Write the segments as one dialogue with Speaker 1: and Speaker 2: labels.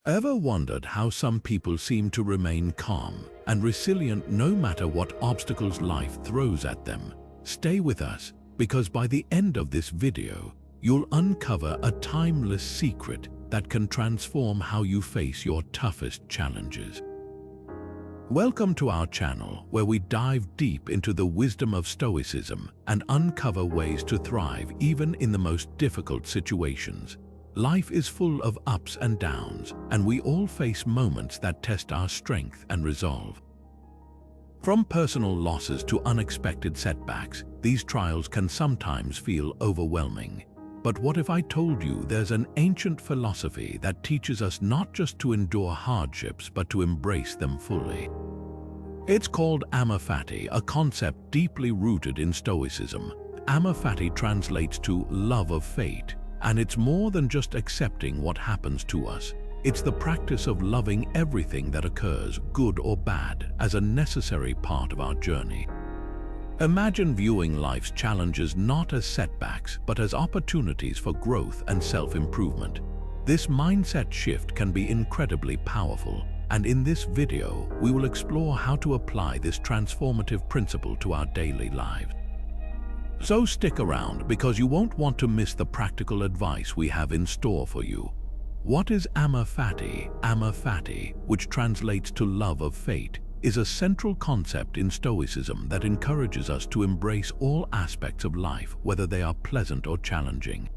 Speaker 1: Ever wondered how some people seem to remain calm and resilient no matter what obstacles life throws at them? Stay with us, because by the end of this video, you'll uncover a timeless secret that can transform how you face your toughest challenges. Welcome to our channel, where we dive deep into the wisdom of Stoicism and uncover ways to thrive even in the most difficult situations. Life is full of ups and downs, and we all face moments that test our strength and resolve. From personal losses to unexpected setbacks, these trials can sometimes feel overwhelming. But what if I told you there's an ancient philosophy that teaches us not just to endure hardships but to embrace them fully? It's called Amor Fati, a concept deeply rooted in Stoicism. Amor Fati translates to love of fate. And it's more than just accepting what happens to us. It's the practice of loving everything that occurs, good or bad, as a necessary part of our journey. Imagine viewing life's challenges not as setbacks, but as opportunities for growth and self-improvement. This mindset shift can be incredibly powerful, and in this video, we will explore how to apply this transformative principle to our daily lives. So stick around, because you won't want to miss the practical advice we have in store for you. What is Amor Fati? Amor Fati, which translates to love of fate, is a central concept in Stoicism that encourages us to embrace all aspects of life, whether they are pleasant or challenging.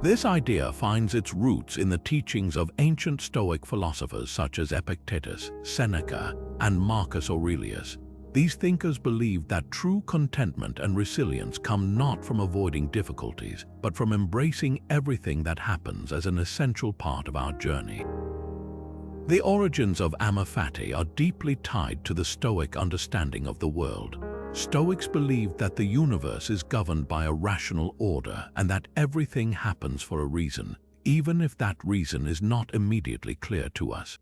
Speaker 1: This idea finds its roots in the teachings of ancient Stoic philosophers such as Epictetus, Seneca, and Marcus Aurelius. These thinkers believed that true contentment and resilience come not from avoiding difficulties, but from embracing everything that happens as an essential part of our journey. The origins of Amor Fati are deeply tied to the Stoic understanding of the world. Stoics believed that the universe is governed by a rational order and that everything happens for a reason, even if that reason is not immediately clear to us.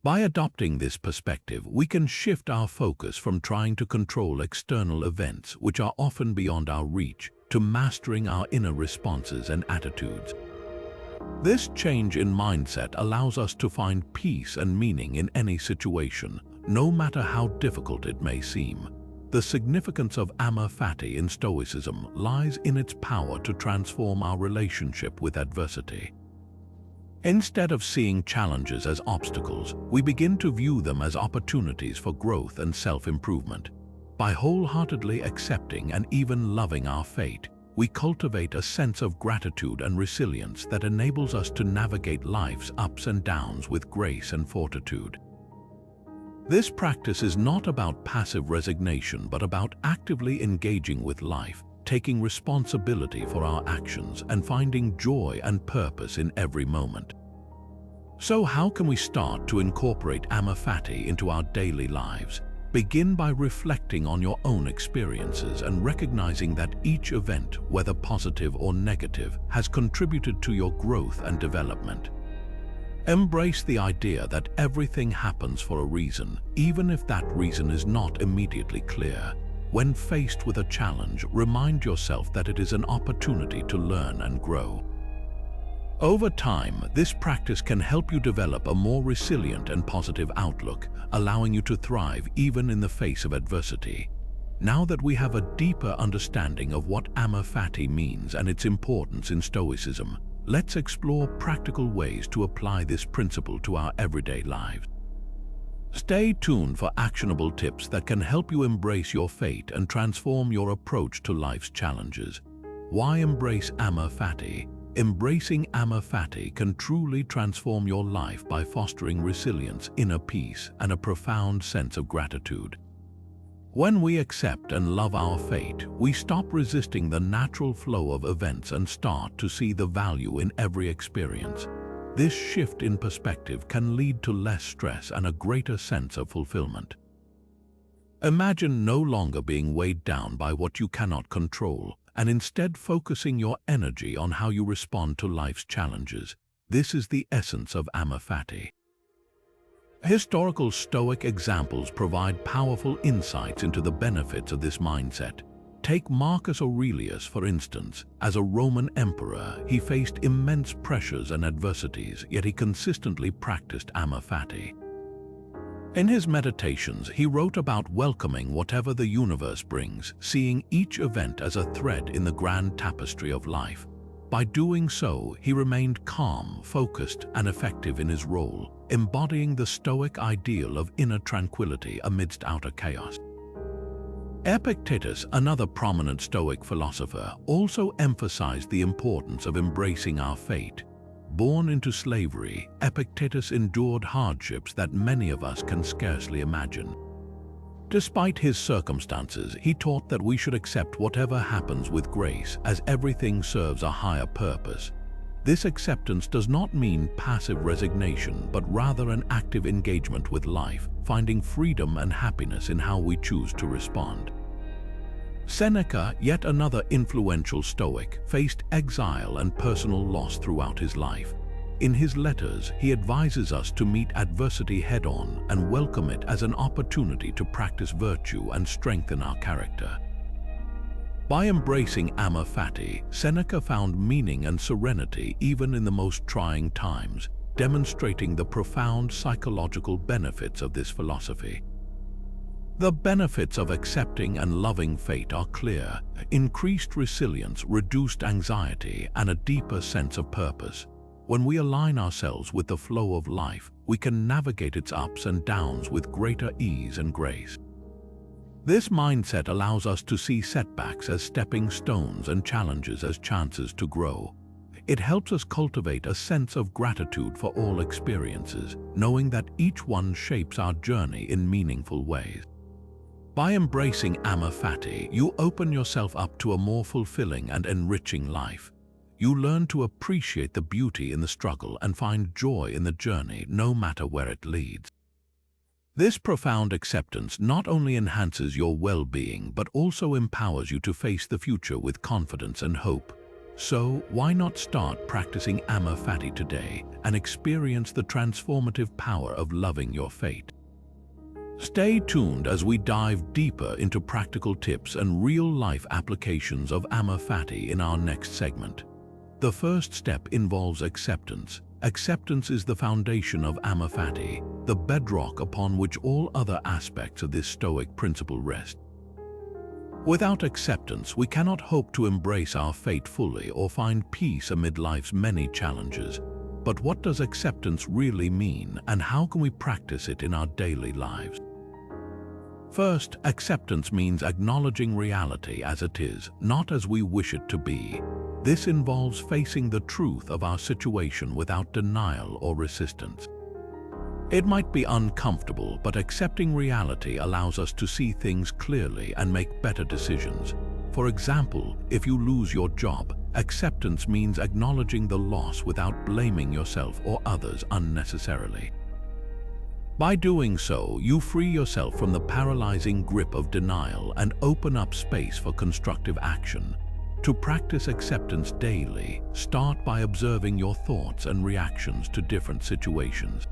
Speaker 1: By adopting this perspective, we can shift our focus from trying to control external events, which are often beyond our reach, to mastering our inner responses and attitudes. This change in mindset allows us to find peace and meaning in any situation, no matter how difficult it may seem. The significance of Amor Fati in Stoicism lies in its power to transform our relationship with adversity. Instead of seeing challenges as obstacles, we begin to view them as opportunities for growth and self-improvement. By wholeheartedly accepting and even loving our fate, we cultivate a sense of gratitude and resilience that enables us to navigate life's ups and downs with grace and fortitude. This practice is not about passive resignation, but about actively engaging with life, taking responsibility for our actions, and finding joy and purpose in every moment. So how can we start to incorporate Amor Fati into our daily lives? Begin by reflecting on your own experiences and recognizing that each event, whether positive or negative, has contributed to your growth and development. Embrace the idea that everything happens for a reason, even if that reason is not immediately clear. When faced with a challenge, remind yourself that it is an opportunity to learn and grow. Over time, this practice can help you develop a more resilient and positive outlook, allowing you to thrive even in the face of adversity. Now that we have a deeper understanding of what Amor Fati means and its importance in Stoicism, let's explore practical ways to apply this principle to our everyday lives. Stay tuned for actionable tips that can help you embrace your fate and transform your approach to life's challenges. Why embrace Amor Fati? Embracing Amor Fati can truly transform your life by fostering resilience, inner peace, and a profound sense of gratitude. When we accept and love our fate, we stop resisting the natural flow of events and start to see the value in every experience. This shift in perspective can lead to less stress and a greater sense of fulfillment. Imagine no longer being weighed down by what you cannot control, and instead focusing your energy on how you respond to life's challenges. This is the essence of Amor Fati. Historical Stoic examples provide powerful insights into the benefits of this mindset. Take Marcus Aurelius, for instance. As a Roman emperor, he faced immense pressures and adversities, yet he consistently practiced Amor Fati. In his meditations, he wrote about welcoming whatever the universe brings, seeing each event as a thread in the grand tapestry of life. By doing so, he remained calm, focused, and effective in his role, embodying the Stoic ideal of inner tranquility amidst outer chaos. Epictetus, another prominent Stoic philosopher, also emphasized the importance of embracing our fate. Born into slavery, Epictetus endured hardships that many of us can scarcely imagine. Despite his circumstances, he taught that we should accept whatever happens with grace, as everything serves a higher purpose. This acceptance does not mean passive resignation, but rather an active engagement with life, finding freedom and happiness in how we choose to respond. Seneca, yet another influential Stoic, faced exile and personal loss throughout his life. In his letters, he advises us to meet adversity head-on and welcome it as an opportunity to practice virtue and strengthen our character. By embracing Amor Fati, Seneca found meaning and serenity even in the most trying times, demonstrating the profound psychological benefits of this philosophy. The benefits of accepting and loving fate are clear: increased resilience, reduced anxiety, and a deeper sense of purpose. When we align ourselves with the flow of life, we can navigate its ups and downs with greater ease and grace. This mindset allows us to see setbacks as stepping stones and challenges as chances to grow. It helps us cultivate a sense of gratitude for all experiences, knowing that each one shapes our journey in meaningful ways. By embracing Amor Fati, you open yourself up to a more fulfilling and enriching life. You learn to appreciate the beauty in the struggle and find joy in the journey, no matter where it leads. This profound acceptance not only enhances your well-being, but also empowers you to face the future with confidence and hope. So, why not start practicing Amor Fati today and experience the transformative power of loving your fate? Stay tuned as we dive deeper into practical tips and real-life applications of Amor Fati in our next segment. The first step involves acceptance. Acceptance is the foundation of Amor Fati, the bedrock upon which all other aspects of this Stoic principle rest. Without acceptance, we cannot hope to embrace our fate fully or find peace amid life's many challenges. But what does acceptance really mean, and how can we practice it in our daily lives? First, acceptance means acknowledging reality as it is, not as we wish it to be. This involves facing the truth of our situation without denial or resistance. It might be uncomfortable, but accepting reality allows us to see things clearly and make better decisions. For example, if you lose your job, acceptance means acknowledging the loss without blaming yourself or others unnecessarily. By doing so, you free yourself from the paralyzing grip of denial and open up space for constructive action. To practice acceptance daily, start by observing your thoughts and reactions to different situations.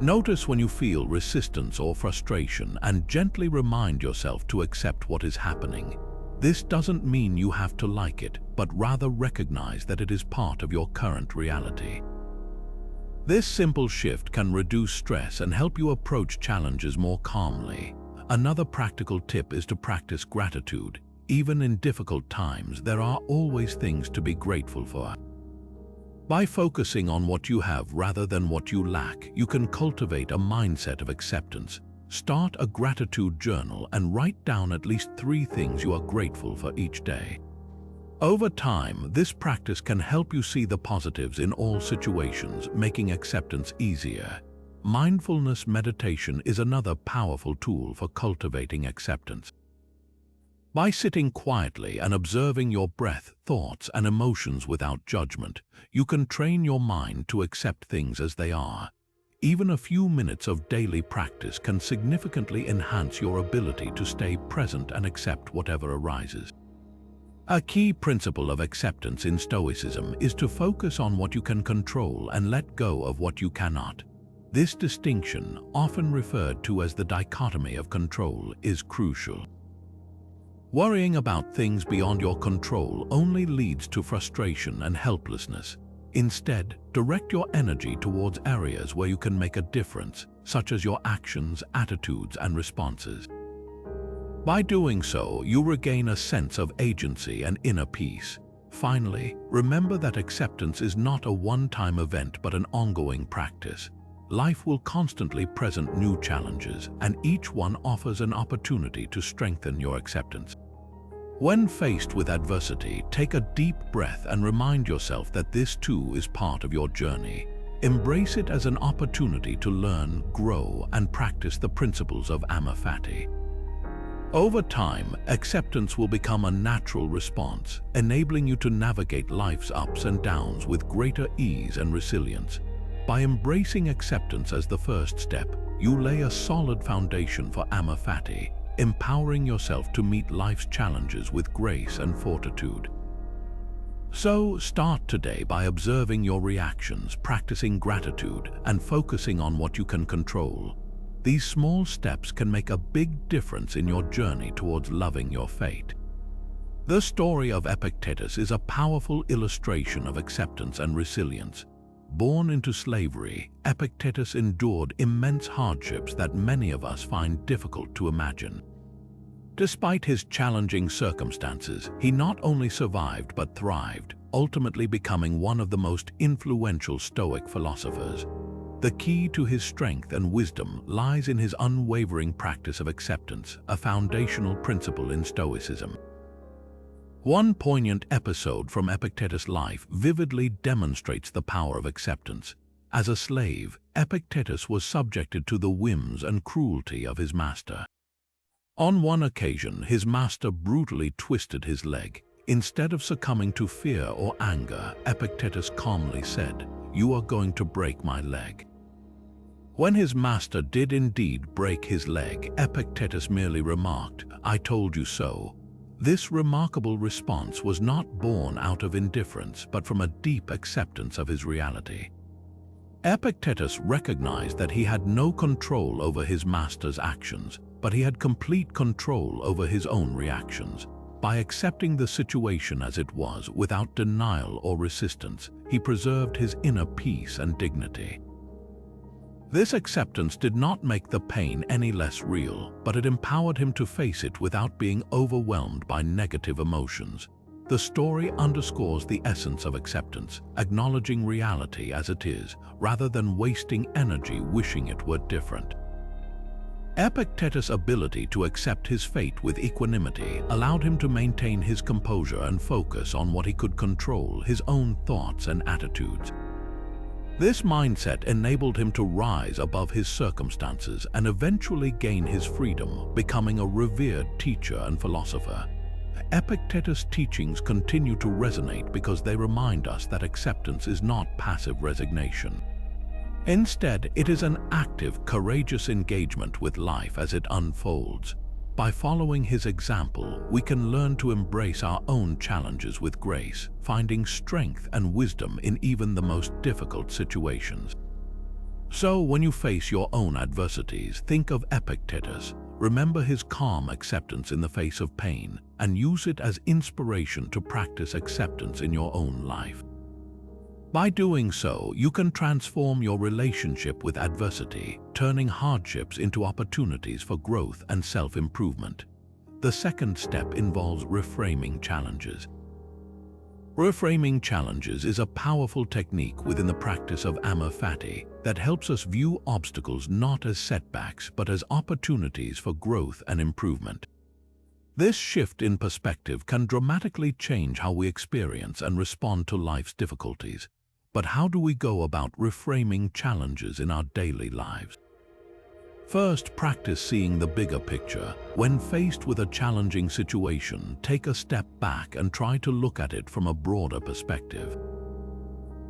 Speaker 1: Notice when you feel resistance or frustration and gently remind yourself to accept what is happening. This doesn't mean you have to like it, but rather recognize that it is part of your current reality. This simple shift can reduce stress and help you approach challenges more calmly. Another practical tip is to practice gratitude. Even in difficult times, there are always things to be grateful for. By focusing on what you have rather than what you lack, you can cultivate a mindset of acceptance. Start a gratitude journal and write down at least 3 things you are grateful for each day. Over time, this practice can help you see the positives in all situations, making acceptance easier. Mindfulness meditation is another powerful tool for cultivating acceptance. By sitting quietly and observing your breath, thoughts, and emotions without judgment, you can train your mind to accept things as they are. Even a few minutes of daily practice can significantly enhance your ability to stay present and accept whatever arises. A key principle of acceptance in Stoicism is to focus on what you can control and let go of what you cannot. This distinction, often referred to as the dichotomy of control, is crucial. Worrying about things beyond your control only leads to frustration and helplessness. Instead, direct your energy towards areas where you can make a difference, such as your actions, attitudes, and responses. By doing so, you regain a sense of agency and inner peace. Finally, remember that acceptance is not a one-time event but an ongoing practice. Life will constantly present new challenges, and each one offers an opportunity to strengthen your acceptance. When faced with adversity, take a deep breath and remind yourself that this too is part of your journey. Embrace it as an opportunity to learn, grow, and practice the principles of Amor Fati. Over time, acceptance will become a natural response, enabling you to navigate life's ups and downs with greater ease and resilience. By embracing acceptance as the first step, you lay a solid foundation for Amor Fati, empowering yourself to meet life's challenges with grace and fortitude. So, start today by observing your reactions, practicing gratitude, and focusing on what you can control. These small steps can make a big difference in your journey towards loving your fate. The story of Epictetus is a powerful illustration of acceptance and resilience. Born into slavery, Epictetus endured immense hardships that many of us find difficult to imagine. Despite his challenging circumstances, he not only survived but thrived, ultimately becoming one of the most influential Stoic philosophers. The key to his strength and wisdom lies in his unwavering practice of acceptance, a foundational principle in Stoicism. One poignant episode from Epictetus' life vividly demonstrates the power of acceptance. As a slave, Epictetus was subjected to the whims and cruelty of his master. On one occasion, his master brutally twisted his leg. Instead of succumbing to fear or anger, Epictetus calmly said, "You are going to break my leg." When his master did indeed break his leg, Epictetus merely remarked, "I told you so." This remarkable response was not born out of indifference, but from a deep acceptance of his reality. Epictetus recognized that he had no control over his master's actions, but he had complete control over his own reactions. By accepting the situation as it was, without denial or resistance, he preserved his inner peace and dignity. This acceptance did not make the pain any less real, but it empowered him to face it without being overwhelmed by negative emotions. The story underscores the essence of acceptance, acknowledging reality as it is, rather than wasting energy wishing it were different. Epictetus' ability to accept his fate with equanimity allowed him to maintain his composure and focus on what he could control, his own thoughts and attitudes. This mindset enabled him to rise above his circumstances and eventually gain his freedom, becoming a revered teacher and philosopher. Epictetus' teachings continue to resonate because they remind us that acceptance is not passive resignation. Instead, it is an active, courageous engagement with life as it unfolds. By following his example, we can learn to embrace our own challenges with grace, finding strength and wisdom in even the most difficult situations. So, when you face your own adversities, think of Epictetus. Remember his calm acceptance in the face of pain, and use it as inspiration to practice acceptance in your own life. By doing so, you can transform your relationship with adversity, turning hardships into opportunities for growth and self-improvement. The second step involves reframing challenges. Reframing challenges is a powerful technique within the practice of Amor Fati that helps us view obstacles not as setbacks but as opportunities for growth and improvement. This shift in perspective can dramatically change how we experience and respond to life's difficulties. But how do we go about reframing challenges in our daily lives? First, practice seeing the bigger picture. When faced with a challenging situation, take a step back and try to look at it from a broader perspective.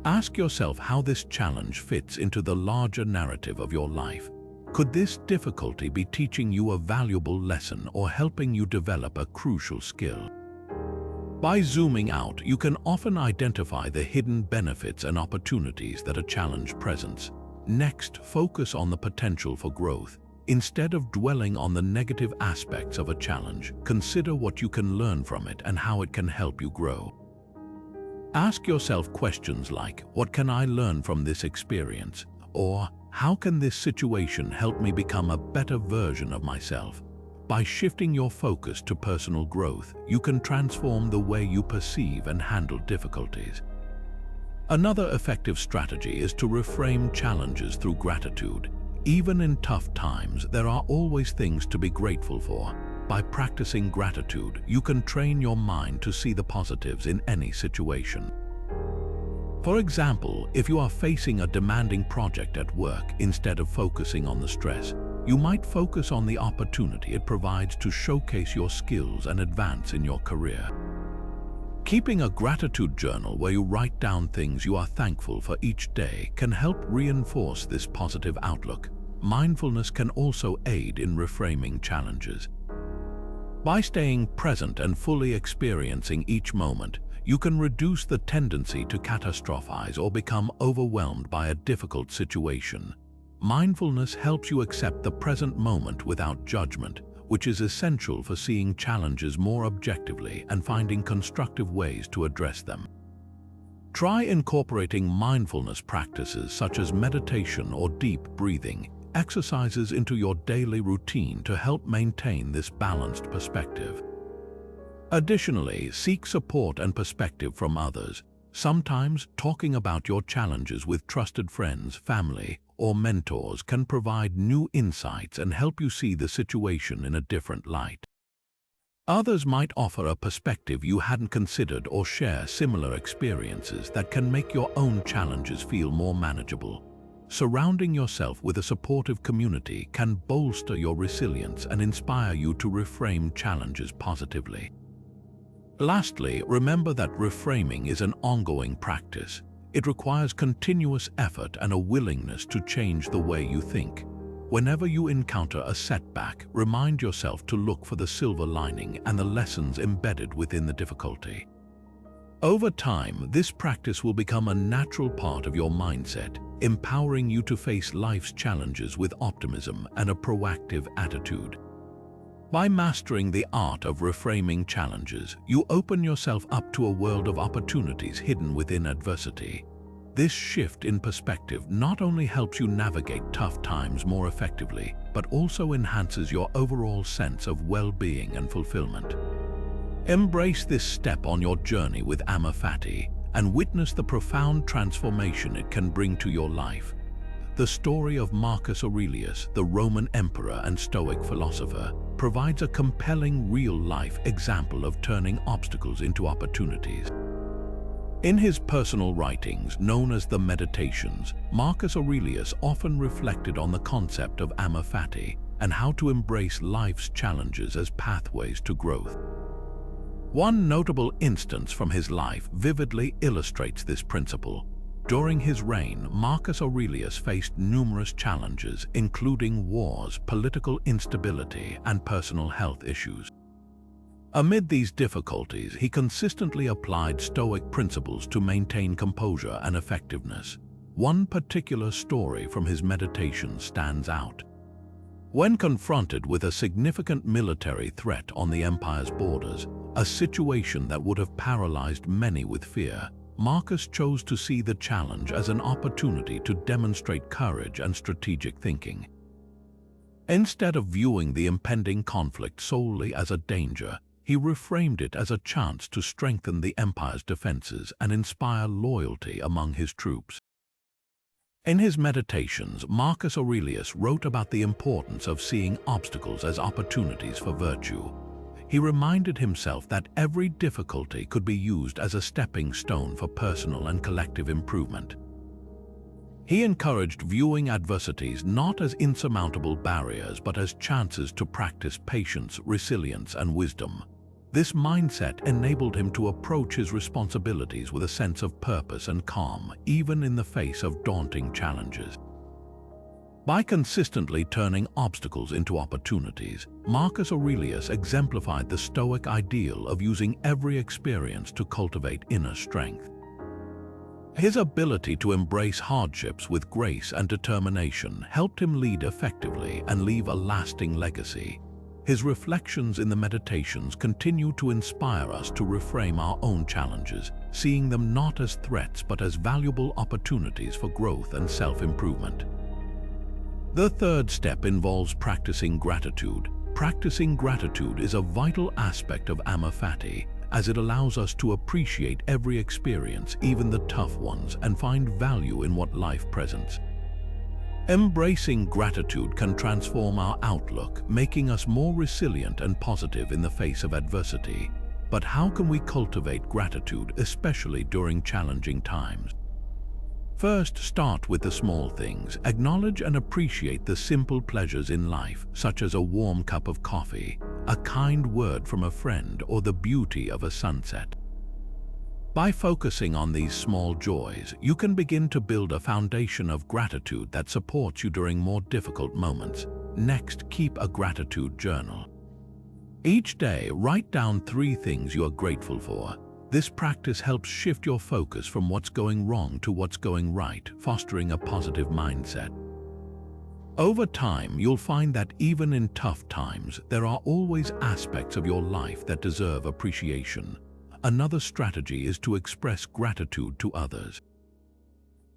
Speaker 1: Ask yourself how this challenge fits into the larger narrative of your life. Could this difficulty be teaching you a valuable lesson or helping you develop a crucial skill? By zooming out, you can often identify the hidden benefits and opportunities that a challenge presents. Next, focus on the potential for growth. Instead of dwelling on the negative aspects of a challenge, consider what you can learn from it and how it can help you grow. Ask yourself questions like, what can I learn from this experience? Or, how can this situation help me become a better version of myself? By shifting your focus to personal growth, you can transform the way you perceive and handle difficulties. Another effective strategy is to reframe challenges through gratitude. Even in tough times, there are always things to be grateful for. By practicing gratitude, you can train your mind to see the positives in any situation. For example, if you are facing a demanding project at work, instead of focusing on the stress, you might focus on the opportunity it provides to showcase your skills and advance in your career. Keeping a gratitude journal where you write down things you are thankful for each day can help reinforce this positive outlook. Mindfulness can also aid in reframing challenges. By staying present and fully experiencing each moment, you can reduce the tendency to catastrophize or become overwhelmed by a difficult situation. Mindfulness helps you accept the present moment without judgment, which is essential for seeing challenges more objectively and finding constructive ways to address them. Try incorporating mindfulness practices such as meditation or deep breathing exercises into your daily routine to help maintain this balanced perspective. Additionally, seek support and perspective from others. Sometimes talking about your challenges with trusted friends, family, or mentors can provide new insights and help you see the situation in a different light. Others might offer a perspective you hadn't considered or share similar experiences that can make your own challenges feel more manageable. Surrounding yourself with a supportive community can bolster your resilience and inspire you to reframe challenges positively. Lastly, remember that reframing is an ongoing practice. It requires continuous effort and a willingness to change the way you think. Whenever you encounter a setback, remind yourself to look for the silver lining and the lessons embedded within the difficulty. Over time, this practice will become a natural part of your mindset, empowering you to face life's challenges with optimism and a proactive attitude. By mastering the art of reframing challenges, you open yourself up to a world of opportunities hidden within adversity. This shift in perspective not only helps you navigate tough times more effectively, but also enhances your overall sense of well-being and fulfillment. Embrace this step on your journey with Amor Fati and witness the profound transformation it can bring to your life. The story of Marcus Aurelius, the Roman emperor and Stoic philosopher, provides a compelling real-life example of turning obstacles into opportunities. In his personal writings, known as the Meditations, Marcus Aurelius often reflected on the concept of Amor Fati and how to embrace life's challenges as pathways to growth. One notable instance from his life vividly illustrates this principle. During his reign, Marcus Aurelius faced numerous challenges, including wars, political instability, and personal health issues. Amid these difficulties, he consistently applied Stoic principles to maintain composure and effectiveness. One particular story from his Meditations stands out. When confronted with a significant military threat on the empire's borders, a situation that would have paralyzed many with fear, Marcus chose to see the challenge as an opportunity to demonstrate courage and strategic thinking. Instead of viewing the impending conflict solely as a danger, he reframed it as a chance to strengthen the empire's defenses and inspire loyalty among his troops. In his Meditations, Marcus Aurelius wrote about the importance of seeing obstacles as opportunities for virtue. He reminded himself that every difficulty could be used as a stepping stone for personal and collective improvement. He encouraged viewing adversities not as insurmountable barriers but as chances to practice patience, resilience, and wisdom. This mindset enabled him to approach his responsibilities with a sense of purpose and calm, even in the face of daunting challenges. By consistently turning obstacles into opportunities, Marcus Aurelius exemplified the Stoic ideal of using every experience to cultivate inner strength. His ability to embrace hardships with grace and determination helped him lead effectively and leave a lasting legacy. His reflections in the Meditations continue to inspire us to reframe our own challenges, seeing them not as threats but as valuable opportunities for growth and self-improvement. The third step involves practicing gratitude. Practicing gratitude is a vital aspect of Amor Fati, as it allows us to appreciate every experience, even the tough ones, and find value in what life presents. Embracing gratitude can transform our outlook, making us more resilient and positive in the face of adversity. But how can we cultivate gratitude, especially during challenging times? First, start with the small things. Acknowledge and appreciate the simple pleasures in life, such as a warm cup of coffee, a kind word from a friend, or the beauty of a sunset. By focusing on these small joys, you can begin to build a foundation of gratitude that supports you during more difficult moments. Next, keep a gratitude journal. Each day, write down 3 things you are grateful for. This practice helps shift your focus from what's going wrong to what's going right, fostering a positive mindset. Over time, you'll find that even in tough times, there are always aspects of your life that deserve appreciation. Another strategy is to express gratitude to others.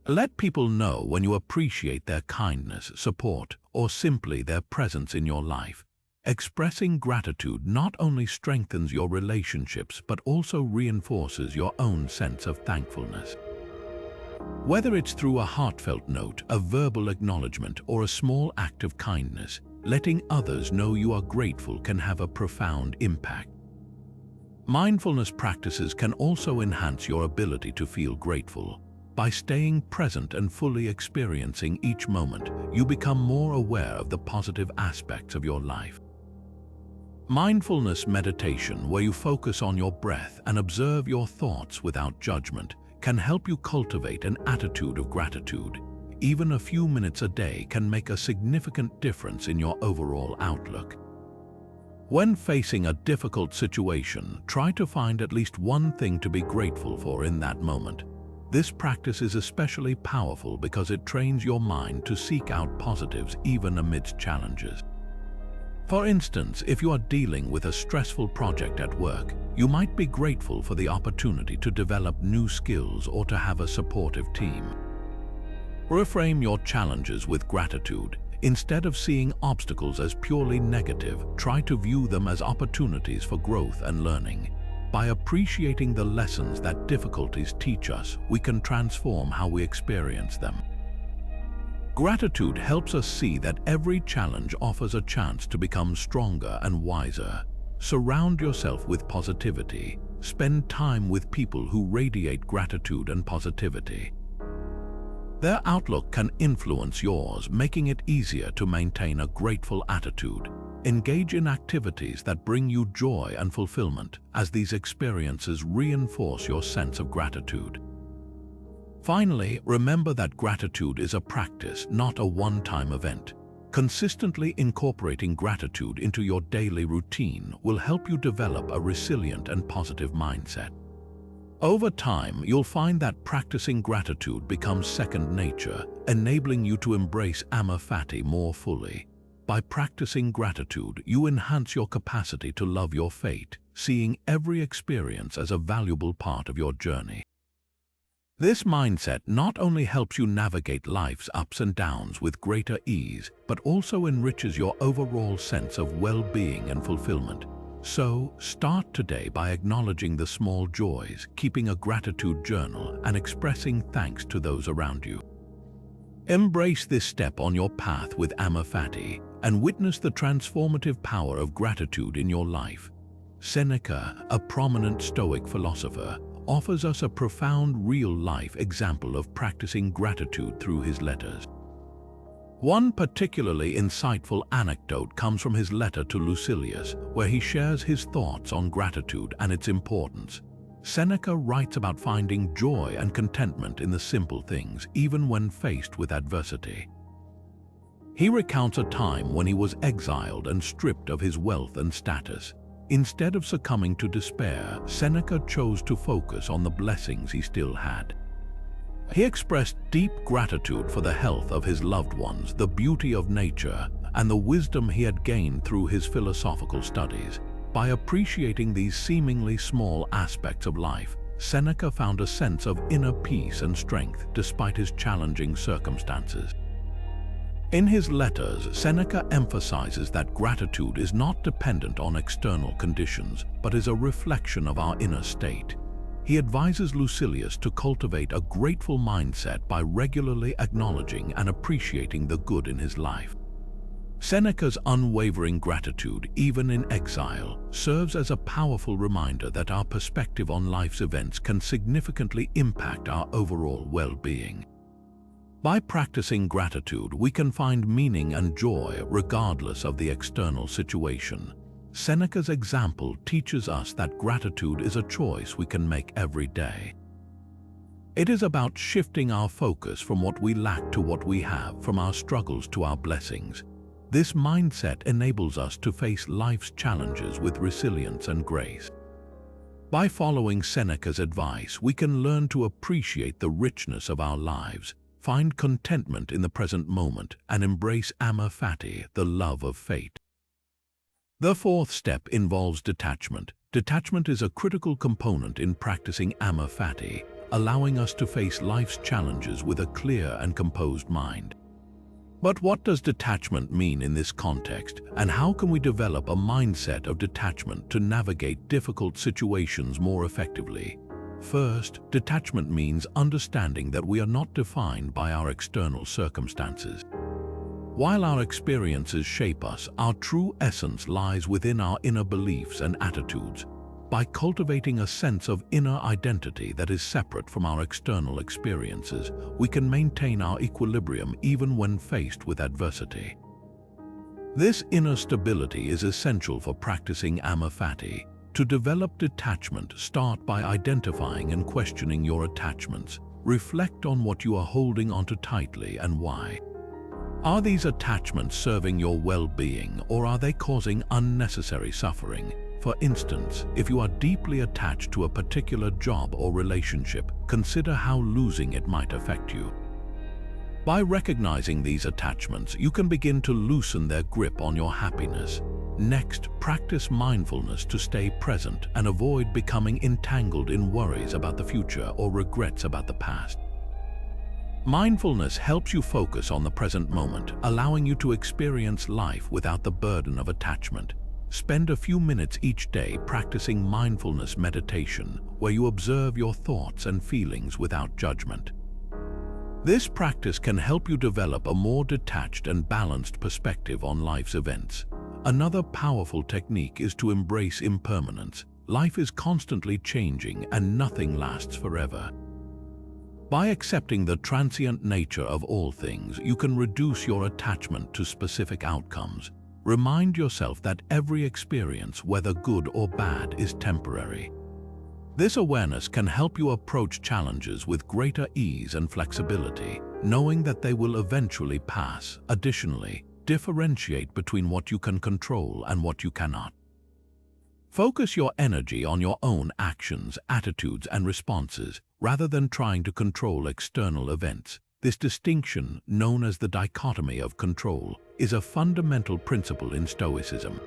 Speaker 1: Let people know when you appreciate their kindness, support, or simply their presence in your life. Expressing gratitude not only strengthens your relationships but also reinforces your own sense of thankfulness. Whether it's through a heartfelt note, a verbal acknowledgement, or a small act of kindness, letting others know you are grateful can have a profound impact. Mindfulness practices can also enhance your ability to feel grateful. By staying present and fully experiencing each moment, you become more aware of the positive aspects of your life. Mindfulness meditation, where you focus on your breath and observe your thoughts without judgment, can help you cultivate an attitude of gratitude. Even a few minutes a day can make a significant difference in your overall outlook. When facing a difficult situation, try to find at least one thing to be grateful for in that moment. This practice is especially powerful because it trains your mind to seek out positives even amidst challenges. For instance, if you are dealing with a stressful project at work, you might be grateful for the opportunity to develop new skills or to have a supportive team. Reframe your challenges with gratitude. Instead of seeing obstacles as purely negative, try to view them as opportunities for growth and learning. By appreciating the lessons that difficulties teach us, we can transform how we experience them. Gratitude helps us see that every challenge offers a chance to become stronger and wiser. Surround yourself with positivity. Spend time with people who radiate gratitude and positivity. Their outlook can influence yours, making it easier to maintain a grateful attitude. Engage in activities that bring you joy and fulfillment, as these experiences reinforce your sense of gratitude. Finally, remember that gratitude is a practice, not a one-time event. Consistently incorporating gratitude into your daily routine will help you develop a resilient and positive mindset. Over time, you'll find that practicing gratitude becomes second nature, enabling you to embrace Amor Fati more fully. By practicing gratitude, you enhance your capacity to love your fate, seeing every experience as a valuable part of your journey. This mindset not only helps you navigate life's ups and downs with greater ease, but also enriches your overall sense of well-being and fulfillment. So, start today by acknowledging the small joys, keeping a gratitude journal, and expressing thanks to those around you. Embrace this step on your path with Amor Fati and witness the transformative power of gratitude in your life. Seneca, a prominent Stoic philosopher, offers us a profound real-life example of practicing gratitude through his letters. One particularly insightful anecdote comes from his letter to Lucilius, where he shares his thoughts on gratitude and its importance. Seneca writes about finding joy and contentment in the simple things, even when faced with adversity. He recounts a time when he was exiled and stripped of his wealth and status. Instead of succumbing to despair, Seneca chose to focus on the blessings he still had. He expressed deep gratitude for the health of his loved ones, the beauty of nature, and the wisdom he had gained through his philosophical studies. By appreciating these seemingly small aspects of life, Seneca found a sense of inner peace and strength despite his challenging circumstances. In his letters, Seneca emphasizes that gratitude is not dependent on external conditions, but is a reflection of our inner state. He advises Lucilius to cultivate a grateful mindset by regularly acknowledging and appreciating the good in his life. Seneca's unwavering gratitude, even in exile, serves as a powerful reminder that our perspective on life's events can significantly impact our overall well-being. By practicing gratitude, we can find meaning and joy regardless of the external situation. Seneca's example teaches us that gratitude is a choice we can make every day. It is about shifting our focus from what we lack to what we have, from our struggles to our blessings. This mindset enables us to face life's challenges with resilience and grace. By following Seneca's advice, we can learn to appreciate the richness of our lives, find contentment in the present moment, and embrace Amor Fati, the love of fate. The fourth step involves detachment. Detachment is a critical component in practicing Amor Fati, allowing us to face life's challenges with a clear and composed mind. But what does detachment mean in this context, and how can we develop a mindset of detachment to navigate difficult situations more effectively? First, detachment means understanding that we are not defined by our external circumstances. While our experiences shape us, our true essence lies within our inner beliefs and attitudes. By cultivating a sense of inner identity that is separate from our external experiences, we can maintain our equilibrium even when faced with adversity. This inner stability is essential for practicing Amor Fati. To develop detachment, start by identifying and questioning your attachments. Reflect on what you are holding onto tightly and why. Are these attachments serving your well-being, or are they causing unnecessary suffering? For instance, if you are deeply attached to a particular job or relationship, consider how losing it might affect you. By recognizing these attachments, you can begin to loosen their grip on your happiness. Next, practice mindfulness to stay present and avoid becoming entangled in worries about the future or regrets about the past. Mindfulness helps you focus on the present moment, allowing you to experience life without the burden of attachment. Spend a few minutes each day practicing mindfulness meditation, where you observe your thoughts and feelings without judgment. This practice can help you develop a more detached and balanced perspective on life's events. Another powerful technique is to embrace impermanence. Life is constantly changing and nothing lasts forever. By accepting the transient nature of all things, you can reduce your attachment to specific outcomes. Remind yourself that every experience, whether good or bad, is temporary. This awareness can help you approach challenges with greater ease and flexibility, knowing that they will eventually pass. Additionally, differentiate between what you can control and what you cannot. Focus your energy on your own actions, attitudes, and responses, rather than trying to control external events. This distinction, known as the dichotomy of control, is a fundamental principle in Stoicism.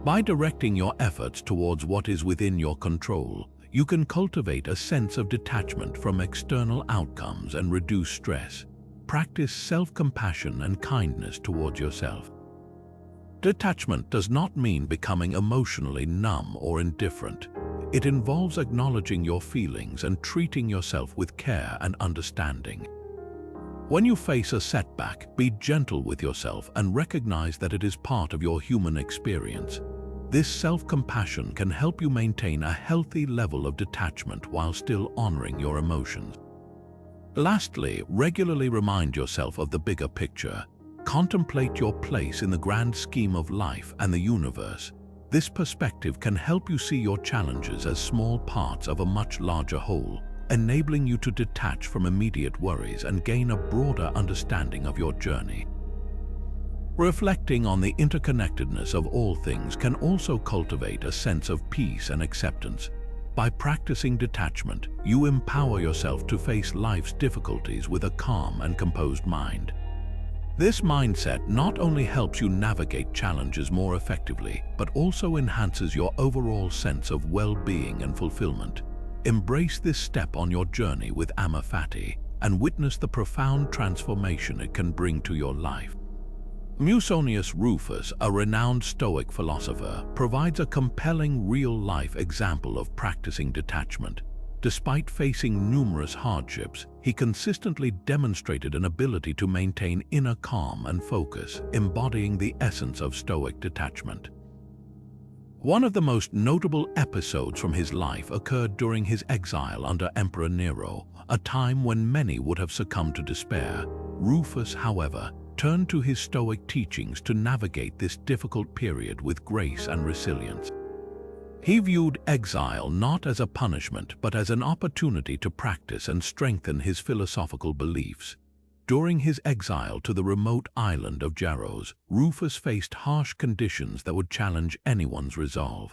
Speaker 1: By directing your efforts towards what is within your control, you can cultivate a sense of detachment from external outcomes and reduce stress. Practice self-compassion and kindness towards yourself. Detachment does not mean becoming emotionally numb or indifferent. It involves acknowledging your feelings and treating yourself with care and understanding. When you face a setback, be gentle with yourself and recognize that it is part of your human experience. This self-compassion can help you maintain a healthy level of detachment while still honoring your emotions. Lastly, regularly remind yourself of the bigger picture. Contemplate your place in the grand scheme of life and the universe. This perspective can help you see your challenges as small parts of a much larger whole, enabling you to detach from immediate worries and gain a broader understanding of your journey. Reflecting on the interconnectedness of all things can also cultivate a sense of peace and acceptance. By practicing detachment, you empower yourself to face life's difficulties with a calm and composed mind. This mindset not only helps you navigate challenges more effectively, but also enhances your overall sense of well-being and fulfillment. Embrace this step on your journey with Amor Fati and witness the profound transformation it can bring to your life. Musonius Rufus, a renowned Stoic philosopher, provides a compelling real-life example of practicing detachment. Despite facing numerous hardships, he consistently demonstrated an ability to maintain inner calm and focus, embodying the essence of Stoic detachment. One of the most notable episodes from his life occurred during his exile under Emperor Nero, a time when many would have succumbed to despair. Rufus, however, turned to his Stoic teachings to navigate this difficult period with grace and resilience. He viewed exile not as a punishment, but as an opportunity to practice and strengthen his philosophical beliefs. During his exile to the remote island of Jaros, Rufus faced harsh conditions that would challenge anyone's resolve.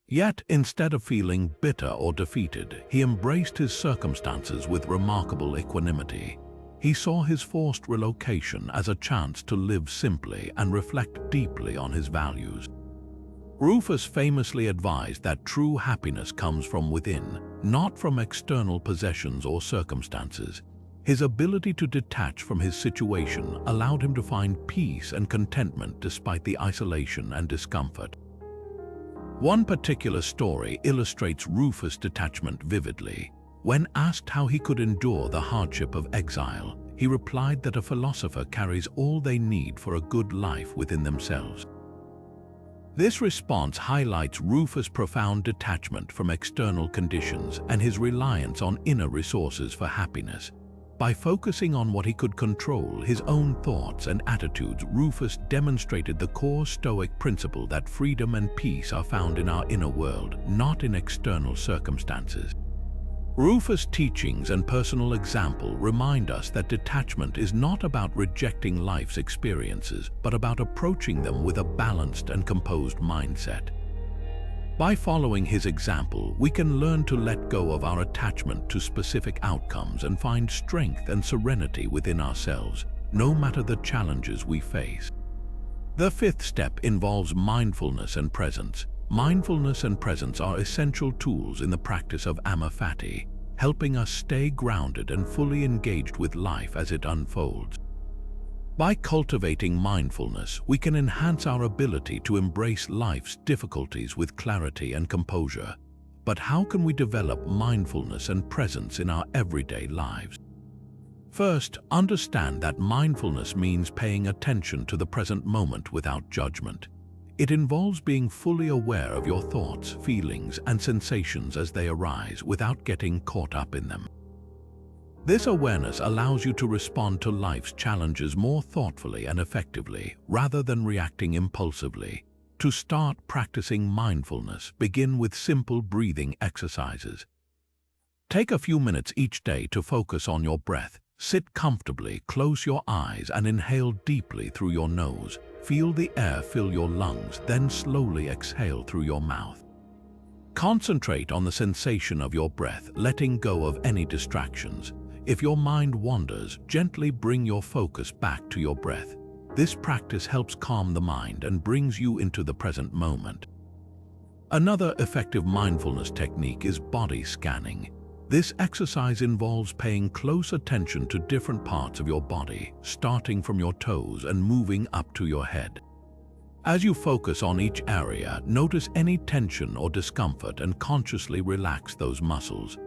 Speaker 1: Yet, instead of feeling bitter or defeated, he embraced his circumstances with remarkable equanimity. He saw his forced relocation as a chance to live simply and reflect deeply on his values. Rufus famously advised that true happiness comes from within, not from external possessions or circumstances. His ability to detach from his situation allowed him to find peace and contentment despite the isolation and discomfort. One particular story illustrates Rufus' detachment vividly. When asked how he could endure the hardship of exile, he replied that a philosopher carries all they need for a good life within themselves. This response highlights Rufus' profound detachment from external conditions and his reliance on inner resources for happiness. By focusing on what he could control, his own thoughts and attitudes, Rufus demonstrated the core Stoic principle that freedom and peace are found in our inner world, not in external circumstances. Rufus' teachings and personal example remind us that detachment is not about rejecting life's experiences, but about approaching them with a balanced and composed mindset. By following his example, we can learn to let go of our attachment to specific outcomes and find strength and serenity within ourselves, no matter the challenges we face. The fifth step involves mindfulness and presence. Mindfulness and presence are essential tools in the practice of Amor Fati, helping us stay grounded and fully engaged with life as it unfolds. By cultivating mindfulness, we can enhance our ability to embrace life's difficulties with clarity and composure. But how can we develop mindfulness and presence in our everyday lives? First, understand that mindfulness means paying attention to the present moment without judgment. It involves being fully aware of your thoughts, feelings, and sensations as they arise without getting caught up in them. This awareness allows you to respond to life's challenges more thoughtfully and effectively, rather than reacting impulsively. To start practicing mindfulness, begin with simple breathing exercises. Take a few minutes each day to focus on your breath. Sit comfortably, close your eyes, and inhale deeply through your nose. Feel the air fill your lungs, then slowly exhale through your mouth. Concentrate on the sensation of your breath, letting go of any distractions. If your mind wanders, gently bring your focus back to your breath. This practice helps calm the mind and brings you into the present moment. Another effective mindfulness technique is body scanning. This exercise involves paying close attention to different parts of your body, starting from your toes and moving up to your head. As you focus on each area, notice any tension or discomfort and consciously relax those muscles.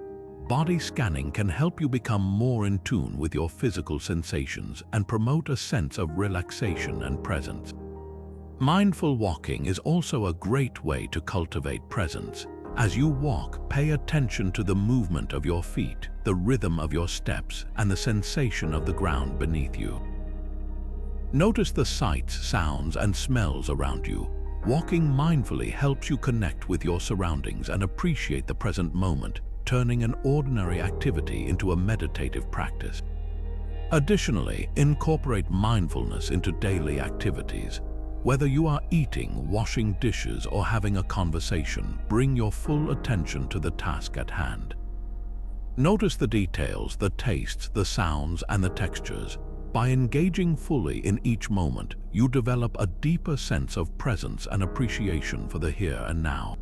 Speaker 1: Body scanning can help you become more in tune with your physical sensations and promote a sense of relaxation and presence. Mindful walking is also a great way to cultivate presence. As you walk, pay attention to the movement of your feet, the rhythm of your steps, and the sensation of the ground beneath you. Notice the sights, sounds, and smells around you. Walking mindfully helps you connect with your surroundings and appreciate the present moment, turning an ordinary activity into a meditative practice. Additionally, incorporate mindfulness into daily activities. Whether you are eating, washing dishes, or having a conversation, bring your full attention to the task at hand. Notice the details, the tastes, the sounds, and the textures. By engaging fully in each moment, you develop a deeper sense of presence and appreciation for the here and now.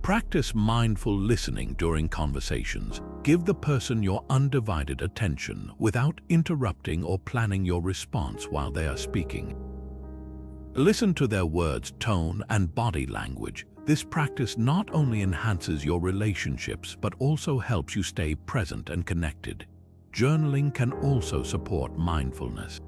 Speaker 1: Practice mindful listening during conversations. Give the person your undivided attention without interrupting or planning your response while they are speaking. Listen to their words, tone, and body language. This practice not only enhances your relationships but also helps you stay present and connected. Journaling can also support mindfulness.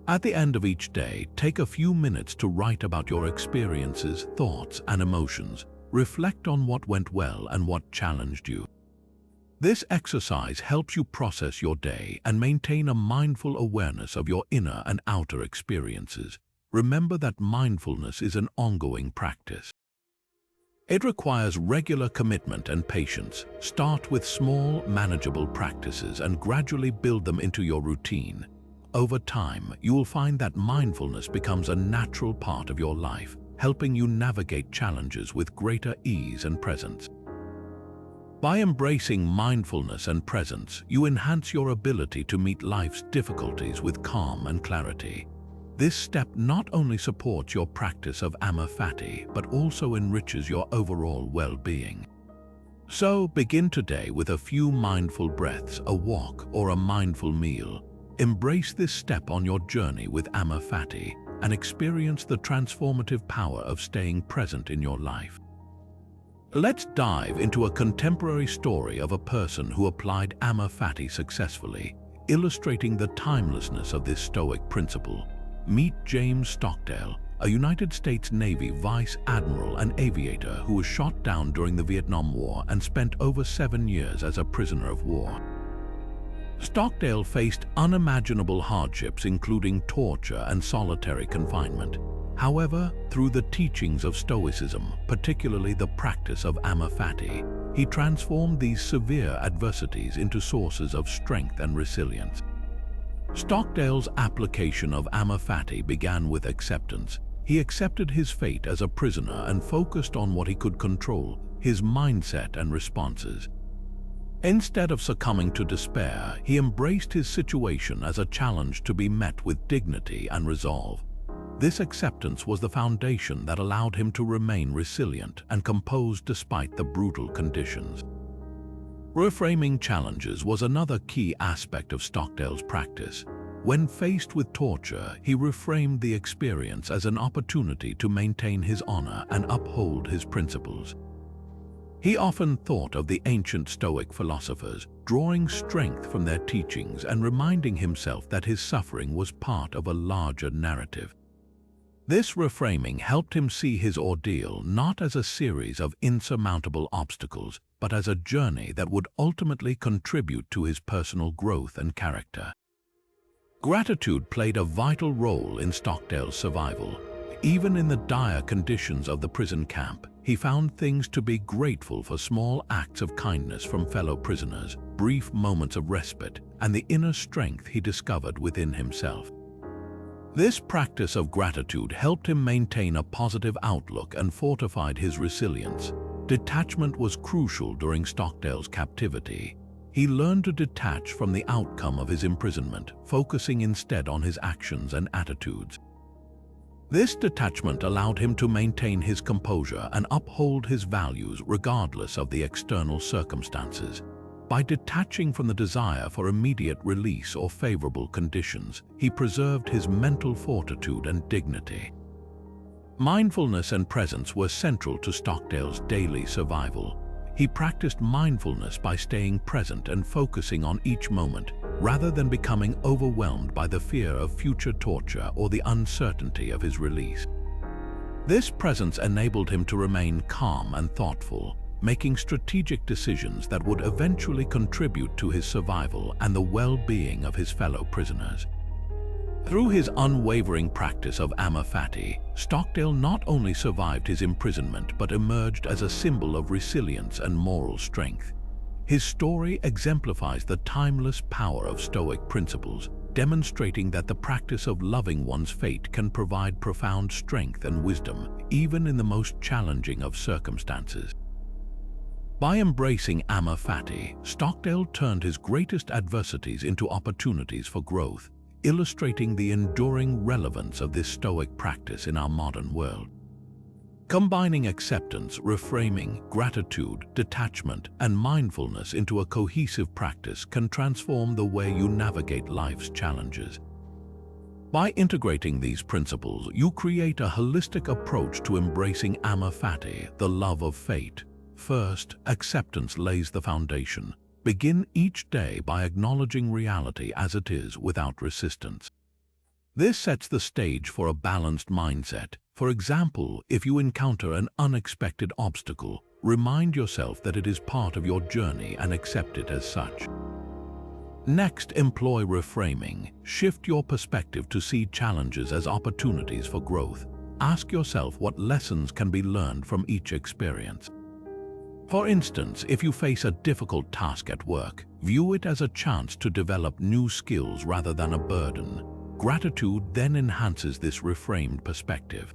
Speaker 1: At the end of each day, take a few minutes to write about your experiences, thoughts, and emotions. Reflect on what went well and what challenged you. This exercise helps you process your day and maintain a mindful awareness of your inner and outer experiences. Remember that mindfulness is an ongoing practice. It requires regular commitment and patience. Start with small, manageable practices and gradually build them into your routine. Over time, you will find that mindfulness becomes a natural part of your life, helping you navigate challenges with greater ease and presence. By embracing mindfulness and presence, you enhance your ability to meet life's difficulties with calm and clarity. This step not only supports your practice of Amor Fati, but also enriches your overall well-being. So, begin today with a few mindful breaths, a walk, or a mindful meal. Embrace this step on your journey with Amor Fati and experience the transformative power of staying present in your life. Let's dive into a contemporary story of a person who applied Amor Fati successfully, illustrating the timelessness of this Stoic principle. Meet James Stockdale, a United States Navy Vice Admiral and aviator who was shot down during the Vietnam War and spent over 7 years as a prisoner of war. Stockdale faced unimaginable hardships, including torture and solitary confinement. However, through the teachings of Stoicism, particularly the practice of Amor Fati, he transformed these severe adversities into sources of strength and resilience. Stockdale's application of Amor Fati began with acceptance. He accepted his fate as a prisoner and focused on what he could control, his mindset and responses. Instead of succumbing to despair, he embraced his situation as a challenge to be met with dignity and resolve. This acceptance was the foundation that allowed him to remain resilient and composed despite the brutal conditions. Reframing challenges was another key aspect of Stockdale's practice. When faced with torture, he reframed the experience as an opportunity to maintain his honor and uphold his principles. He often thought of the ancient Stoic philosophers, drawing strength from their teachings and reminding himself that his suffering was part of a larger narrative. This reframing helped him see his ordeal not as a series of insurmountable obstacles, but as a journey that would ultimately contribute to his personal growth and character. Gratitude played a vital role in Stockdale's survival. Even in the dire conditions of the prison camp, he found things to be grateful for: small acts of kindness from fellow prisoners, brief moments of respite, and the inner strength he discovered within himself. This practice of gratitude helped him maintain a positive outlook and fortified his resilience. Detachment was crucial during Stockdale's captivity. He learned to detach from the outcome of his imprisonment, focusing instead on his actions and attitudes. This detachment allowed him to maintain his composure and uphold his values regardless of the external circumstances. By detaching from the desire for immediate release or favorable conditions, he preserved his mental fortitude and dignity. Mindfulness and presence were central to Stockdale's daily survival. He practiced mindfulness by staying present and focusing on each moment, rather than becoming overwhelmed by the fear of future torture or the uncertainty of his release. This presence enabled him to remain calm and thoughtful, making strategic decisions that would eventually contribute to his survival and the well-being of his fellow prisoners. Through his unwavering practice of Amor Fati, Stockdale not only survived his imprisonment but emerged as a symbol of resilience and moral strength. His story exemplifies the timeless power of Stoic principles, demonstrating that the practice of loving one's fate can provide profound strength and wisdom, even in the most challenging of circumstances. By embracing Amor Fati, Stockdale turned his greatest adversities into opportunities for growth, illustrating the enduring relevance of this Stoic practice in our modern world. Combining acceptance, reframing, gratitude, detachment, and mindfulness into a cohesive practice can transform the way you navigate life's challenges. By integrating these principles, you create a holistic approach to embracing Amor Fati, the love of fate. First, acceptance lays the foundation. Begin each day by acknowledging reality as it is without resistance. This sets the stage for a balanced mindset. For example, if you encounter an unexpected obstacle, remind yourself that it is part of your journey and accept it as such. Next, employ reframing. Shift your perspective to see challenges as opportunities for growth. Ask yourself what lessons can be learned from each experience. For instance, if you face a difficult task at work, view it as a chance to develop new skills rather than a burden. Gratitude then enhances this reframed perspective.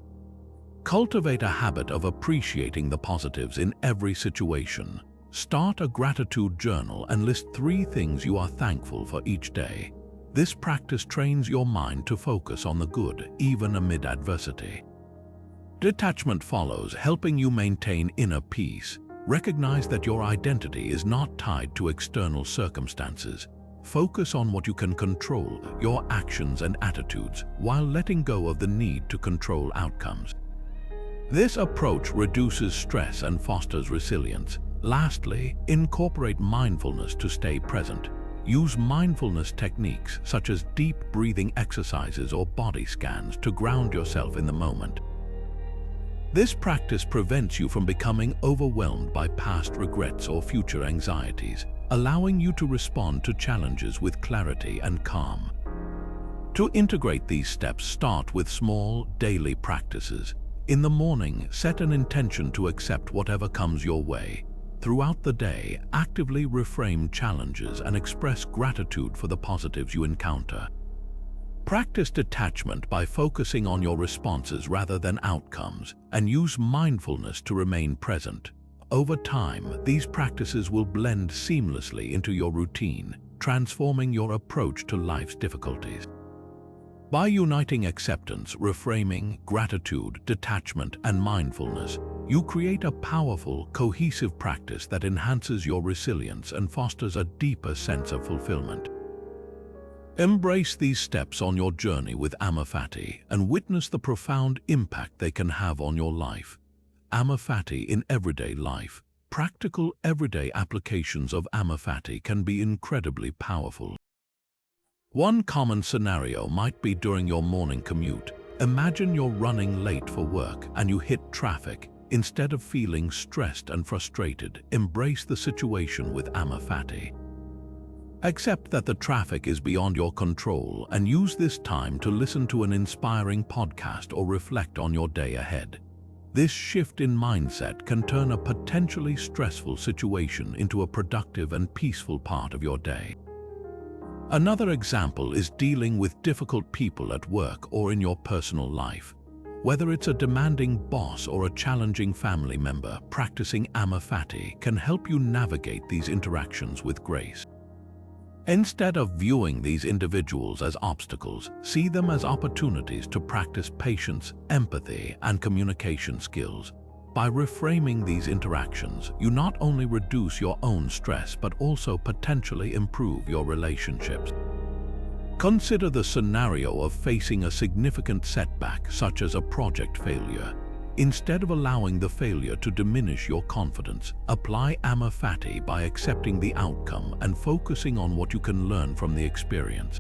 Speaker 1: Cultivate a habit of appreciating the positives in every situation. Start a gratitude journal and list 3 things you are thankful for each day. This practice trains your mind to focus on the good, even amid adversity. Detachment follows, helping you maintain inner peace. Recognize that your identity is not tied to external circumstances. Focus on what you can control, your actions and attitudes, while letting go of the need to control outcomes. This approach reduces stress and fosters resilience. Lastly, incorporate mindfulness to stay present. Use mindfulness techniques such as deep breathing exercises or body scans to ground yourself in the moment. This practice prevents you from becoming overwhelmed by past regrets or future anxieties, allowing you to respond to challenges with clarity and calm. To integrate these steps, start with small, daily practices. In the morning, set an intention to accept whatever comes your way. Throughout the day, actively reframe challenges and express gratitude for the positives you encounter. Practice detachment by focusing on your responses rather than outcomes, and use mindfulness to remain present. Over time, these practices will blend seamlessly into your routine, transforming your approach to life's difficulties. By uniting acceptance, reframing, gratitude, detachment, and mindfulness, you create a powerful, cohesive practice that enhances your resilience and fosters a deeper sense of fulfillment. Embrace these steps on your journey with Amor Fati and witness the profound impact they can have on your life. Amor Fati in everyday life. Practical, everyday applications of Amor Fati can be incredibly powerful. One common scenario might be during your morning commute. Imagine you're running late for work and you hit traffic. Instead of feeling stressed and frustrated, embrace the situation with Amor Fati. Accept that the traffic is beyond your control and use this time to listen to an inspiring podcast or reflect on your day ahead. This shift in mindset can turn a potentially stressful situation into a productive and peaceful part of your day. Another example is dealing with difficult people at work or in your personal life. Whether it's a demanding boss or a challenging family member, practicing Amor Fati can help you navigate these interactions with grace. Instead of viewing these individuals as obstacles, see them as opportunities to practice patience, empathy, and communication skills. By reframing these interactions, you not only reduce your own stress but also potentially improve your relationships. Consider the scenario of facing a significant setback, such as a project failure. Instead of allowing the failure to diminish your confidence, apply Amor Fati by accepting the outcome and focusing on what you can learn from the experience.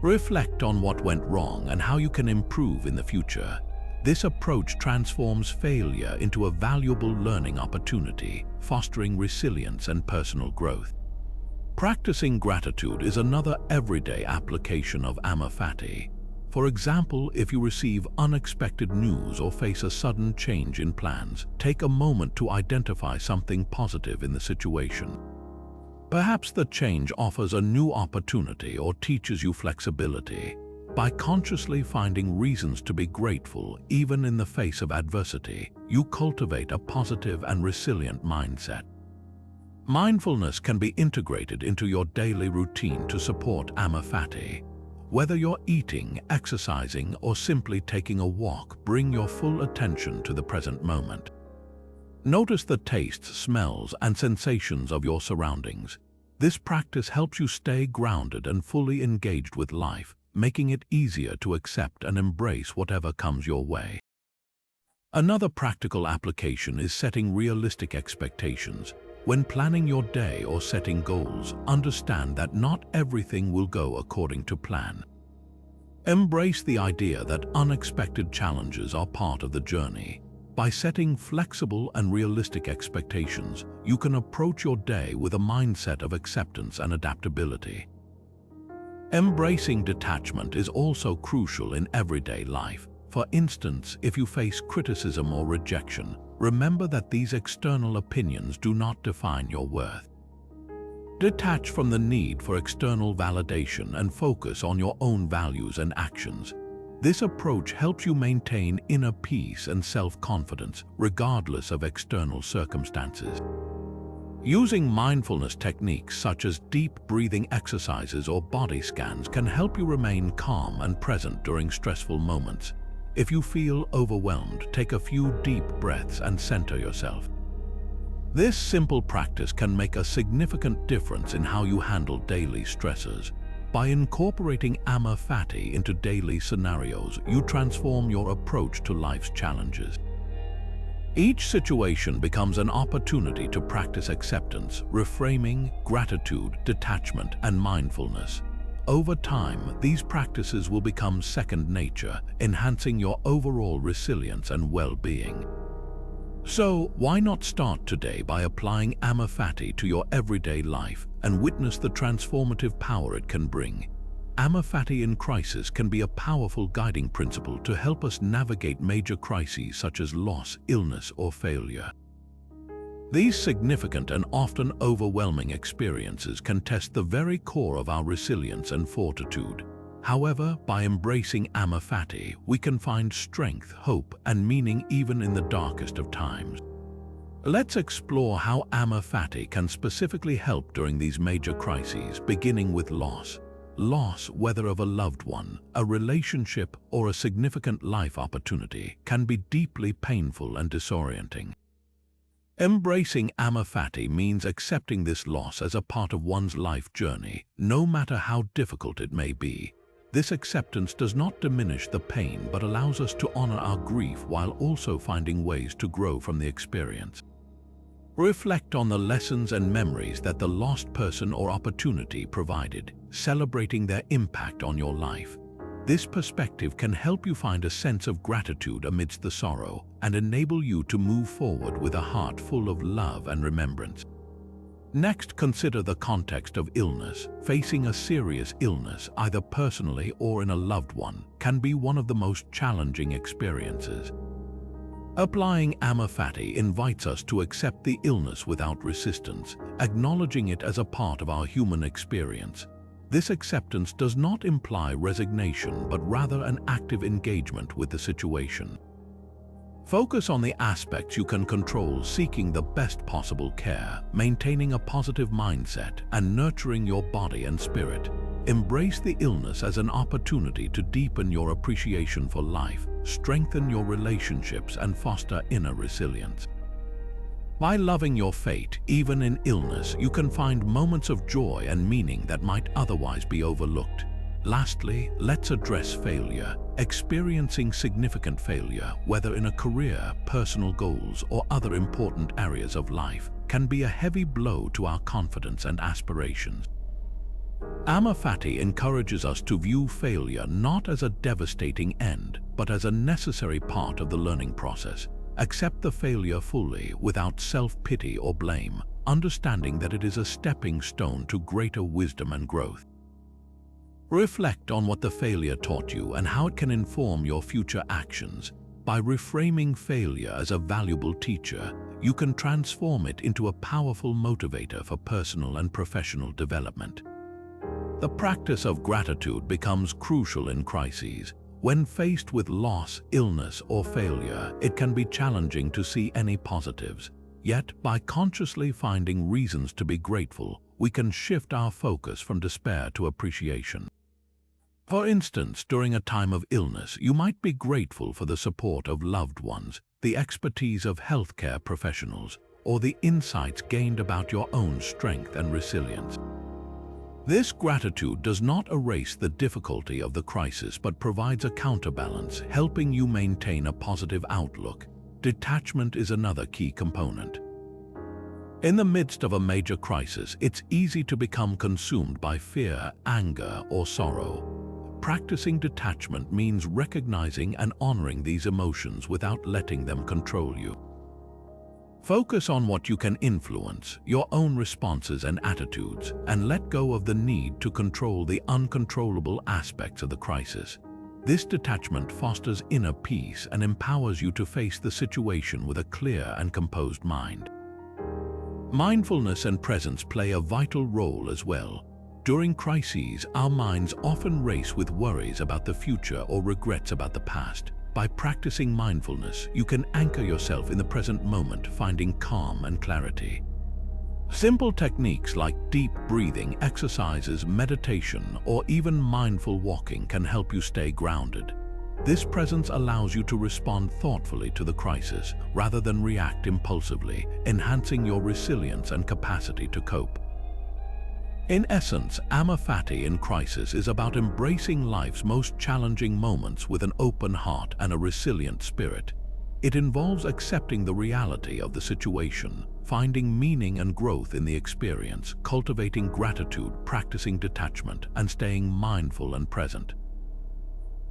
Speaker 1: Reflect on what went wrong and how you can improve in the future. This approach transforms failure into a valuable learning opportunity, fostering resilience and personal growth. Practicing gratitude is another everyday application of Amor Fati. For example, if you receive unexpected news or face a sudden change in plans, take a moment to identify something positive in the situation. Perhaps the change offers a new opportunity or teaches you flexibility. By consciously finding reasons to be grateful even in the face of adversity, you cultivate a positive and resilient mindset. Mindfulness can be integrated into your daily routine to support Amor Fati. Whether you're eating, exercising, or simply taking a walk, bring your full attention to the present moment. Notice the tastes, smells, and sensations of your surroundings. This practice helps you stay grounded and fully engaged with life, making it easier to accept and embrace whatever comes your way. Another practical application is setting realistic expectations. When planning your day or setting goals, understand that not everything will go according to plan. Embrace the idea that unexpected challenges are part of the journey. By setting flexible and realistic expectations, you can approach your day with a mindset of acceptance and adaptability. Embracing detachment is also crucial in everyday life. For instance, if you face criticism or rejection, remember that these external opinions do not define your worth. Detach from the need for external validation and focus on your own values and actions. This approach helps you maintain inner peace and self-confidence, regardless of external circumstances. Using mindfulness techniques such as deep breathing exercises or body scans can help you remain calm and present during stressful moments. If you feel overwhelmed, take a few deep breaths and center yourself. This simple practice can make a significant difference in how you handle daily stressors. By incorporating Amor Fati into daily scenarios, you transform your approach to life's challenges. Each situation becomes an opportunity to practice acceptance, reframing, gratitude, detachment, and mindfulness. Over time, these practices will become second nature, enhancing your overall resilience and well-being. So, why not start today by applying Amor Fati to your everyday life and witness the transformative power it can bring? Amor Fati in crisis can be a powerful guiding principle to help us navigate major crises such as loss, illness, or failure. These significant and often overwhelming experiences can test the very core of our resilience and fortitude. However, by embracing Amor Fati, we can find strength, hope, and meaning even in the darkest of times. Let's explore how Amor Fati can specifically help during these major crises, beginning with loss. Loss, whether of a loved one, a relationship, or a significant life opportunity, can be deeply painful and disorienting. Embracing Amor Fati means accepting this loss as a part of one's life journey, no matter how difficult it may be. This acceptance does not diminish the pain but allows us to honor our grief while also finding ways to grow from the experience. Reflect on the lessons and memories that the lost person or opportunity provided, celebrating their impact on your life. This perspective can help you find a sense of gratitude amidst the sorrow and enable you to move forward with a heart full of love and remembrance. Next, consider the context of illness. Facing a serious illness, either personally or in a loved one, can be one of the most challenging experiences. Applying Amor Fati invites us to accept the illness without resistance, acknowledging it as a part of our human experience. This acceptance does not imply resignation, but rather an active engagement with the situation. Focus on the aspects you can control, seeking the best possible care, maintaining a positive mindset, and nurturing your body and spirit. Embrace the illness as an opportunity to deepen your appreciation for life, strengthen your relationships, and foster inner resilience. By loving your fate, even in illness, you can find moments of joy and meaning that might otherwise be overlooked. Lastly, let's address failure. Experiencing significant failure, whether in a career, personal goals, or other important areas of life, can be a heavy blow to our confidence and aspirations. Amor Fati encourages us to view failure not as a devastating end, but as a necessary part of the learning process. Accept the failure fully, without self-pity or blame, understanding that it is a stepping stone to greater wisdom and growth. Reflect on what the failure taught you and how it can inform your future actions. By reframing failure as a valuable teacher, you can transform it into a powerful motivator for personal and professional development. The practice of gratitude becomes crucial in crises. When faced with loss, illness, or failure, it can be challenging to see any positives. Yet, by consciously finding reasons to be grateful, we can shift our focus from despair to appreciation. For instance, during a time of illness, you might be grateful for the support of loved ones, the expertise of healthcare professionals, or the insights gained about your own strength and resilience. This gratitude does not erase the difficulty of the crisis but provides a counterbalance, helping you maintain a positive outlook. Detachment is another key component. In the midst of a major crisis, it's easy to become consumed by fear, anger, or sorrow. Practicing detachment means recognizing and honoring these emotions without letting them control you. Focus on what you can influence, your own responses and attitudes, and let go of the need to control the uncontrollable aspects of the crisis. This detachment fosters inner peace and empowers you to face the situation with a clear and composed mind. Mindfulness and presence play a vital role as well. During crises, our minds often race with worries about the future or regrets about the past. By practicing mindfulness, you can anchor yourself in the present moment, finding calm and clarity. Simple techniques like deep breathing exercises, meditation, or even mindful walking can help you stay grounded. This presence allows you to respond thoughtfully to the crisis rather than react impulsively, enhancing your resilience and capacity to cope. In essence, Amor Fati in crisis is about embracing life's most challenging moments with an open heart and a resilient spirit. It involves accepting the reality of the situation, finding meaning and growth in the experience, cultivating gratitude, practicing detachment, and staying mindful and present.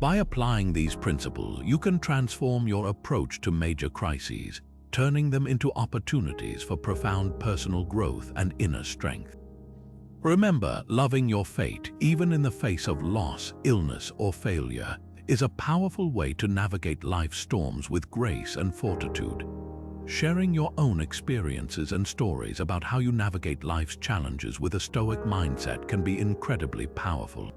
Speaker 1: By applying these principles, you can transform your approach to major crises, turning them into opportunities for profound personal growth and inner strength. Remember, loving your fate, even in the face of loss, illness, or failure, is a powerful way to navigate life's storms with grace and fortitude. Sharing your own experiences and stories about how you navigate life's challenges with a Stoic mindset can be incredibly powerful.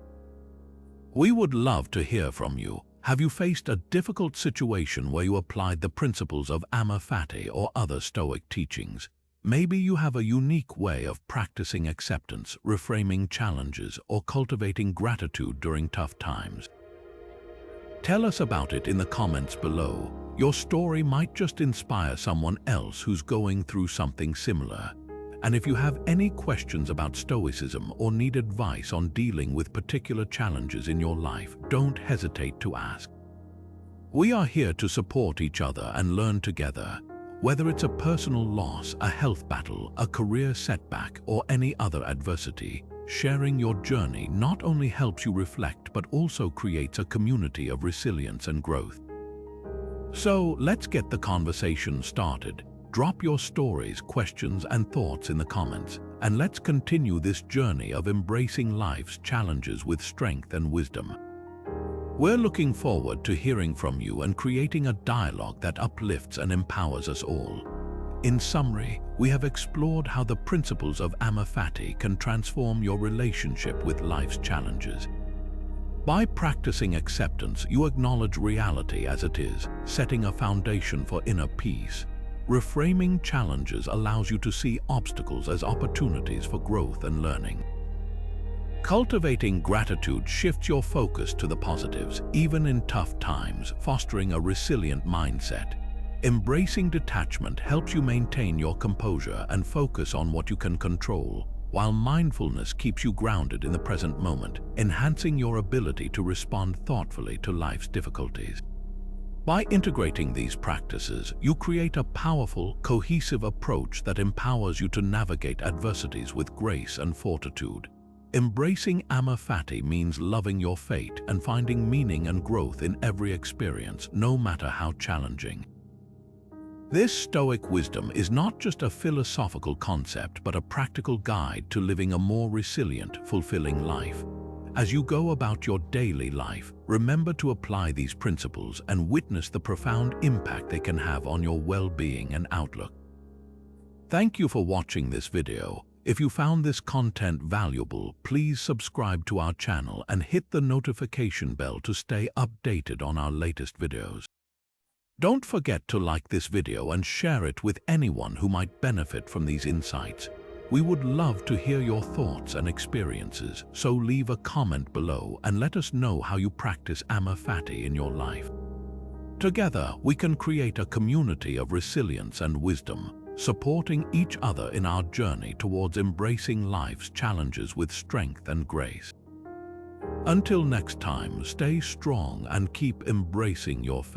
Speaker 1: We would love to hear from you. Have you faced a difficult situation where you applied the principles of Amor Fati or other Stoic teachings? Maybe you have a unique way of practicing acceptance, reframing challenges, or cultivating gratitude during tough times. Tell us about it in the comments below. Your story might just inspire someone else who's going through something similar. And if you have any questions about Stoicism or need advice on dealing with particular challenges in your life, don't hesitate to ask. We are here to support each other and learn together. Whether it's a personal loss, a health battle, a career setback, or any other adversity, sharing your journey not only helps you reflect but also creates a community of resilience and growth. So let's get the conversation started. Drop your stories, questions, and thoughts in the comments, and let's continue this journey of embracing life's challenges with strength and wisdom. We're looking forward to hearing from you and creating a dialogue that uplifts and empowers us all. In summary, we have explored how the principles of Amor Fati can transform your relationship with life's challenges. By practicing acceptance, you acknowledge reality as it is, setting a foundation for inner peace. Reframing challenges allows you to see obstacles as opportunities for growth and learning. Cultivating gratitude shifts your focus to the positives, even in tough times, fostering a resilient mindset. Embracing detachment helps you maintain your composure and focus on what you can control, while mindfulness keeps you grounded in the present moment, enhancing your ability to respond thoughtfully to life's difficulties. By integrating these practices, you create a powerful, cohesive approach that empowers you to navigate adversities with grace and fortitude. Embracing Amor Fati means loving your fate and finding meaning and growth in every experience, no matter how challenging. This Stoic wisdom is not just a philosophical concept, but a practical guide to living a more resilient, fulfilling life. As you go about your daily life, remember to apply these principles and witness the profound impact they can have on your well-being and outlook. Thank you for watching this video. If you found this content valuable, please subscribe to our channel and hit the notification bell to stay updated on our latest videos. Don't forget to like this video and share it with anyone who might benefit from these insights. We would love to hear your thoughts and experiences, so leave a comment below and let us know how you practice Amor Fati in your life. Together, we can create a community of resilience and wisdom, supporting each other in our journey towards embracing life's challenges with strength and grace. Until next time, stay strong and keep embracing your faith.